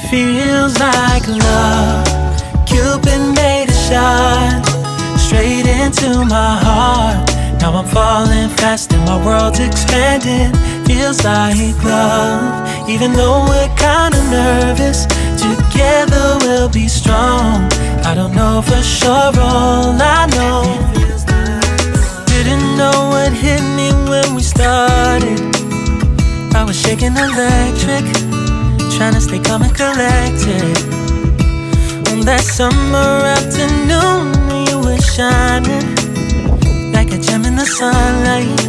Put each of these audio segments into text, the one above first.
Feels like love. Cupid made a shot straight into my heart. Now I'm falling fast and my world's expanding. Feels like love. Even though we're kinda nervous, together we'll be strong. I don't know for sure, all I know. Didn't know what hit me when we started. I was shaking electric, trying to stay calm and collected. On that summer afternoon, you were shining like a gem in the sunlight.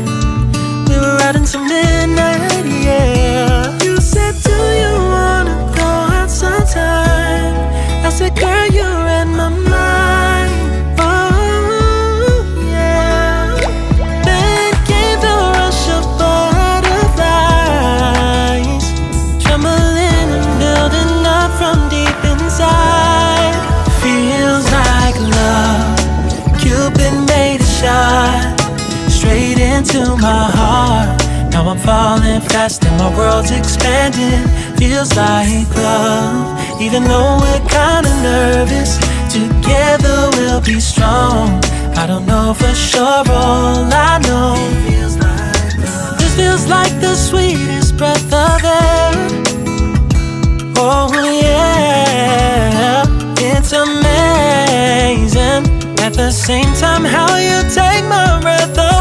We were out until midnight, yeah. You said, do you wanna go out sometime? I said, girl, you read my mind. Oh, yeah. Then came the rush of butterflies, trembling and building up from deep inside. Feels like love. Cupid made a shot straight into my heart. Now I'm falling fast and my world's expanding. Feels like love. Even though we're kinda nervous, together we'll be strong. I don't know for sure, all I know. This feels like the sweetest breath of air. Oh yeah, it's amazing. At the same time, how you take my breath away.